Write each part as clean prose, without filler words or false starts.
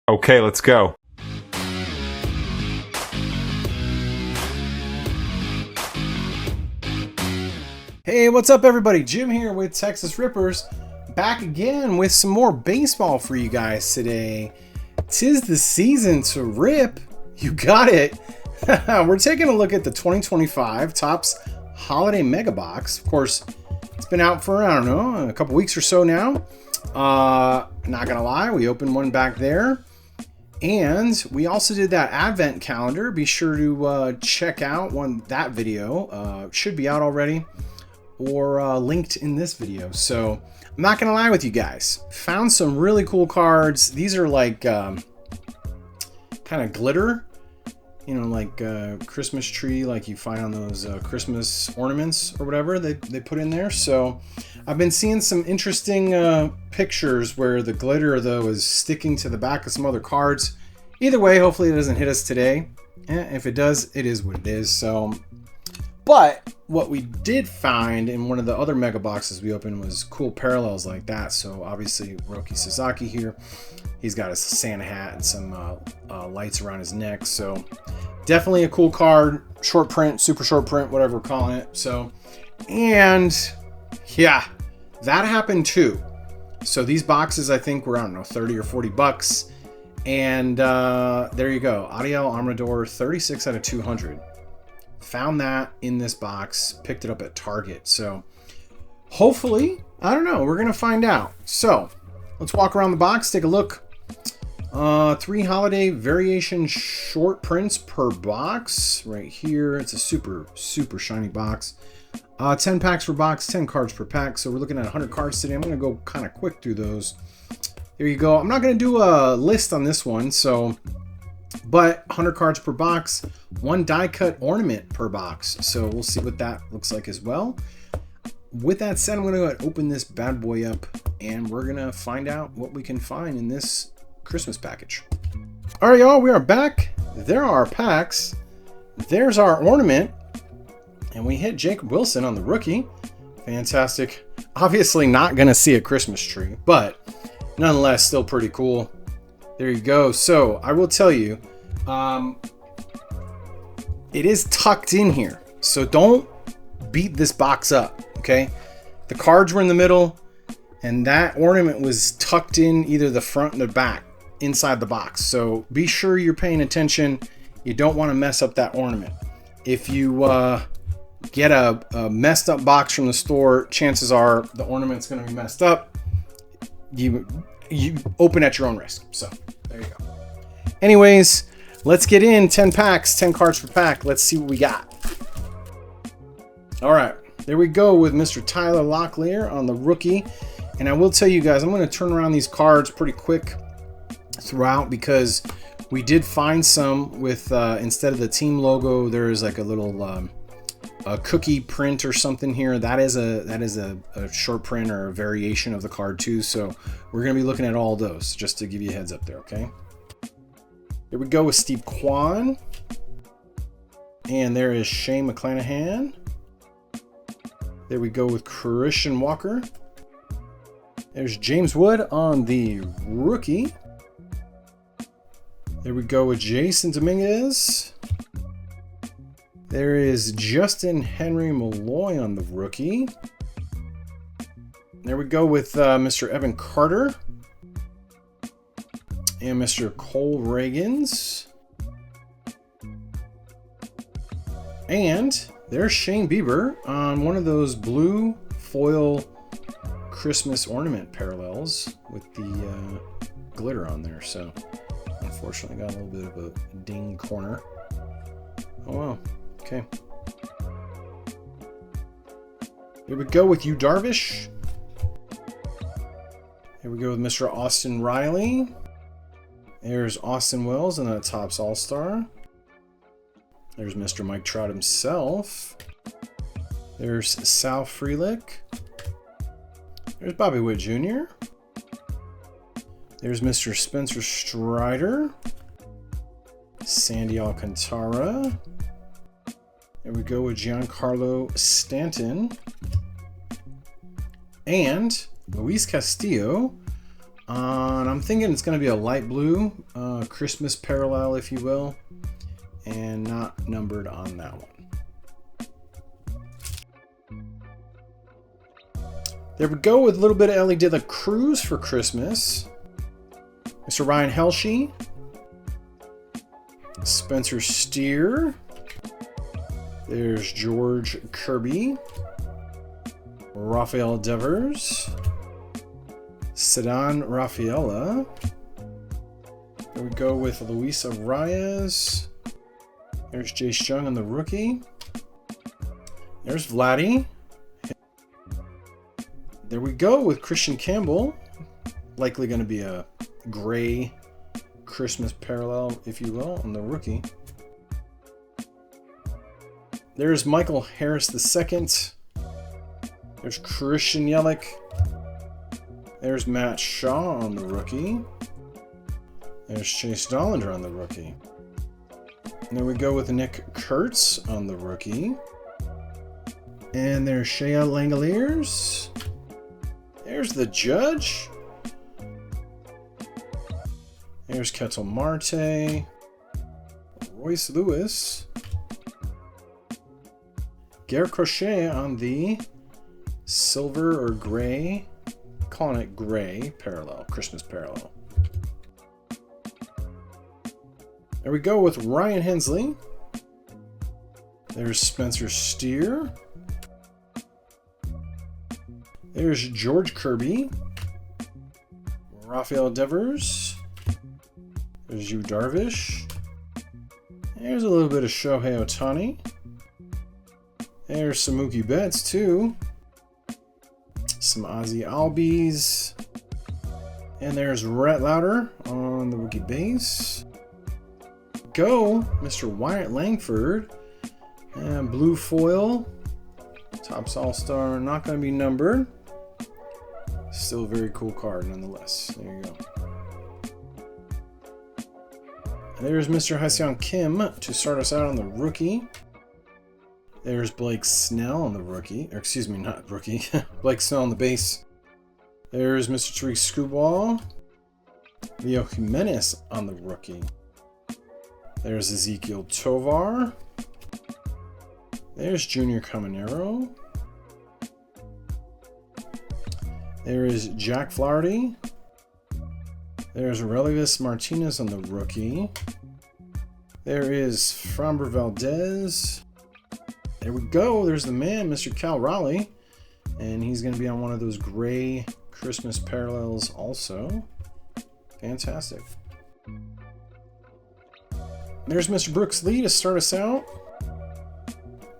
Okay, let's go. Hey, what's up everybody? Jim here with Texas Rippers, back again with some more baseball for you guys today. 'Tis the season to rip. You got it. We're taking a look at the 2025 Topps Holiday Mega Box. Of course, it's been out for, I don't know, a couple weeks or so now. Not gonna lie, we opened one back there. And we also did that advent calendar. Be sure to check out that video. Should be out already or linked in this video. So I'm not gonna lie with you guys. Found some really cool cards. These are like kind of glitter, you know, like Christmas tree, like you find on those Christmas ornaments or whatever they put in there. So I've been seeing some interesting pictures where the glitter though is sticking to the back of some other cards. Either way, hopefully it doesn't hit us today. If it does, it is what it is. So, but what we did find in one of the other mega boxes we opened was cool parallels like that. So obviously Roki Sasaki here, he's got a Santa hat and some lights around his neck. So definitely a cool card, short print, super short print, whatever we're calling it. So, and yeah, that happened too. So these boxes, I think were, I don't know, 30 or 40 bucks. And there you go. Adiel Amador, 36 out of 200. Found that in this box, picked it up at Target. So hopefully, I don't know, we're going to find out. So let's walk around the box, take a look. 3 holiday variation short prints per box right here. It's a super shiny box. 10 packs per box, 10 cards per pack. So we're looking at 100 cards today. I'm going to go kind of quick through those. There you go. I'm not going to do a list on this one, but 100 cards per box, 1 die cut ornament per box. So we'll see what that looks like as well. With that said, I'm going to go ahead and open this bad boy up, and we're going to find out what we can find in this Christmas package. All right, y'all, we are back. There are our packs. There's our ornament, and we hit Jacob Wilson on the rookie. Fantastic. Obviously not going to see a Christmas tree, but nonetheless, still pretty cool. There you go. So I will tell you, it is tucked in here. So don't beat this box up, okay? The cards were in the middle, and that ornament was tucked in either the front or the back inside the box. So be sure you're paying attention. You don't want to mess up that ornament. If you get a messed up box from the store, chances are the ornament's going to be messed up. You open at your own risk. So there you go. Anyways, let's get in. 10 packs, 10 cards per pack. Let's see what we got. All right, there we go with Mr. Tyler Locklear on the rookie. And I will tell you guys, I'm going to turn around these cards pretty quick throughout because we did find some with instead of the team logo, there is like a little a cookie print or something here. That is a short print or a variation of the card too. So we're going to be looking at all those just to give you a heads up there. Okay. Here we go with Steve Kwan. And there is Shane McClanahan. There we go with Christian Walker. There's James Wood on the rookie. There we go with Jason Dominguez. There is Justin Henry Malloy on the rookie. There we go with Mr. Evan Carter. And Mr. Cole Reagans. And there's Shane Bieber on one of those blue foil Christmas ornament parallels with the glitter on there. So unfortunately got a little bit of a ding corner. Oh well. Okay. Here we go with Yu Darvish. Here we go with Mr. Austin Riley. There's Austin Wells and a Topps All-Star. There's Mr. Mike Trout himself. There's Sal Frelick. There's Bobby Witt Jr. There's Mr. Spencer Strider. Sandy Alcantara. There we go with Giancarlo Stanton. And Luis Castillo And I'm thinking it's going to be a light blue, Christmas parallel, if you will, and not numbered on that one. There we go with a little bit of Ellie De La Cruz for Christmas. Mr. Ryan Helshey. Spencer Steer. There's George Kirby. Rafael Devers. Sedan Rafaela. There we go with Luisa Reyes. There's Jace Jung on the rookie. There's Vladdy. There we go with Christian Campbell. Likely going to be a gray Christmas parallel, if you will, on the rookie. There's Michael Harris II. There's Christian Yelich. There's Matt Shaw on the rookie. There's Chase Dollinger on the rookie. And there we go with Nick Kurtz on the rookie. And there's Shea Langoliers. There's the Judge. There's Ketel Marte. Royce Lewis. Garrett Crochet on the silver or gray, calling it gray parallel, Christmas parallel. There we go with Ryan Hensley. There's Spencer Steer. There's George Kirby. Rafael Devers. There's Yu Darvish. There's a little bit of Shohei Ohtani. There's some Mookie Betts too. Some Ozzie Albies. And there's Rhett Lauder on the rookie base. Go, Mr. Wyatt Langford. And blue foil. Topps All-Star, not going to be numbered. Still a very cool card nonetheless. There you go. There's Mr. Hyseon Kim to start us out on the rookie. There's Blake Snell on the rookie. Or excuse me, not rookie. Blake Snell on the base. There's Mr. Tariq Skubal. Leo Jimenez on the rookie. There's Ezekiel Tovar. There's Junior Caminero. There is Jack Flaherty. There's Aurelius Martinez on the rookie. There is Framber Valdez. There we go. There's the man, Mr. Cal Raleigh. And he's going to be on one of those gray Christmas parallels also. Fantastic. There's Mr. Brooks Lee to start us out.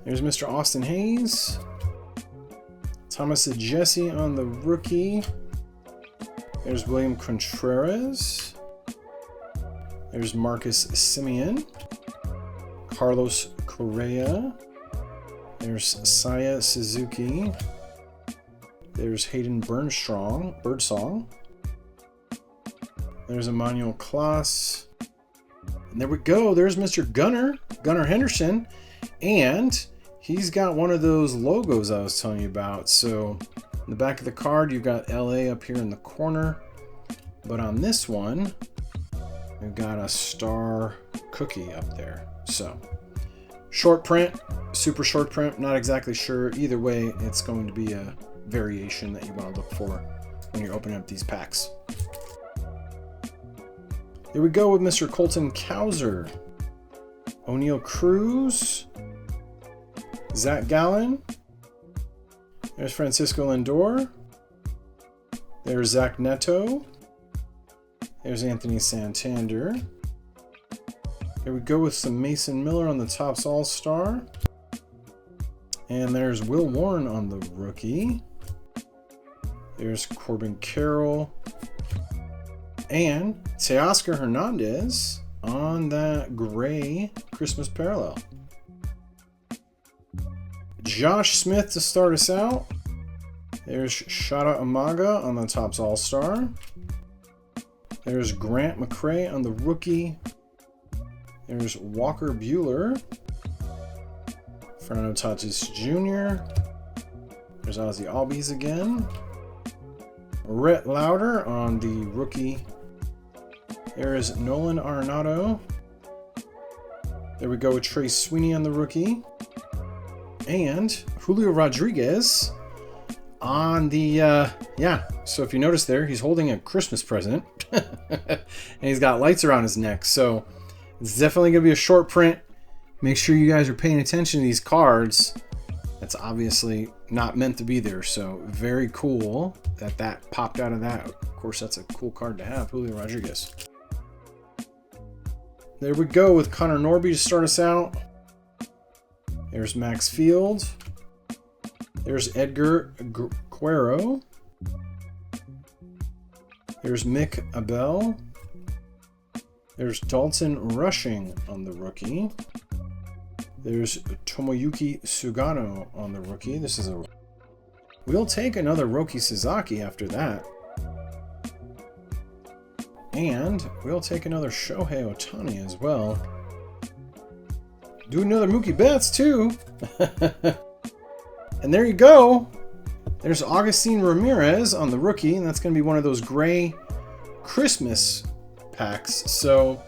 There's Mr. Austin Hayes. Thomas Jesse on the rookie. There's William Contreras. There's Marcus Simeon. Carlos Correa. There's Saya Suzuki. There's Hayden Birdsong. There's Emmanuel Klaus. And there we go. There's Mr. Gunnar Henderson. And he's got one of those logos I was telling you about. So in the back of the card, you've got LA up here in the corner. But on this one, we've got a star cookie up there. So short print, super short print, not exactly sure. Either way, it's going to be a variation that you want to look for when you're opening up these packs. Here we go with Mr. Colton Cowser. O'Neal Cruz. Zach Gallen. There's Francisco Lindor. There's Zach Neto. There's Anthony Santander. Here we go with some Mason Miller on the Topps All-Star. And there's Will Warren on the rookie. There's Corbin Carroll. And Teoscar Hernandez on that gray Christmas parallel. Josh Smith to start us out. There's Shada Umaga on the Topps All-Star. There's Grant McCray on the rookie. There's Walker Buehler. Fernando Tatis Jr. There's Ozzie Albies again. Rhett Lauder on the rookie. There is Nolan Arenado. There we go with Trey Sweeney on the rookie. And Julio Rodriguez on the, so if you notice there, he's holding a Christmas present. And he's got lights around his neck. So it's definitely going to be a short print. Make sure you guys are paying attention to these cards. That's obviously not meant to be there. So very cool that that popped out of that. Of course, that's a cool card to have, Julio Rodriguez. There we go with Connor Norby to start us out. There's Max Field. There's Edgar Guerrero. There's Mick Abel. There's Dalton Rushing on the rookie. There's Tomoyuki Sugano on the rookie. This is a... We'll take another Roki Sasaki after that. And we'll take another Shohei Ohtani as well. Do another Mookie Betts too. And there you go. There's Augustin Ramirez on the rookie, and that's going to be one of those gray Christmas packs. So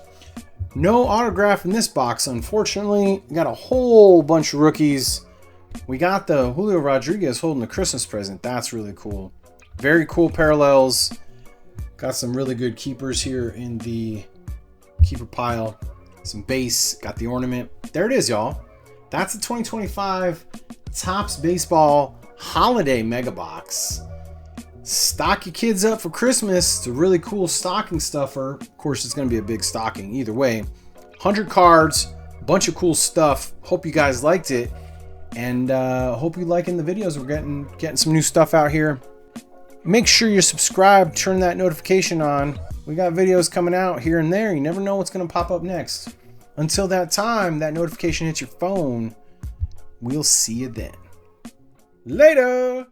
no autograph in this box, unfortunately. We got a whole bunch of rookies. We got the Julio Rodriguez holding the Christmas present. That's really cool. Very cool parallels. Got some really good keepers here in the keeper pile. Some base. Got the ornament. There it is, y'all. That's the 2025 Topps Baseball Holiday Mega Box. Stock your kids up for Christmas. It's a really cool stocking stuffer. Of course, it's going to be a big stocking either way. 100 cards. Bunch of cool stuff. Hope you guys liked it. And hope you liking the videos. We're getting some new stuff out here. Make sure you're subscribed, turn that notification on. We got videos coming out here and there. You never know what's going to pop up next. Until that time, that notification hits your phone. We'll see you then. Later!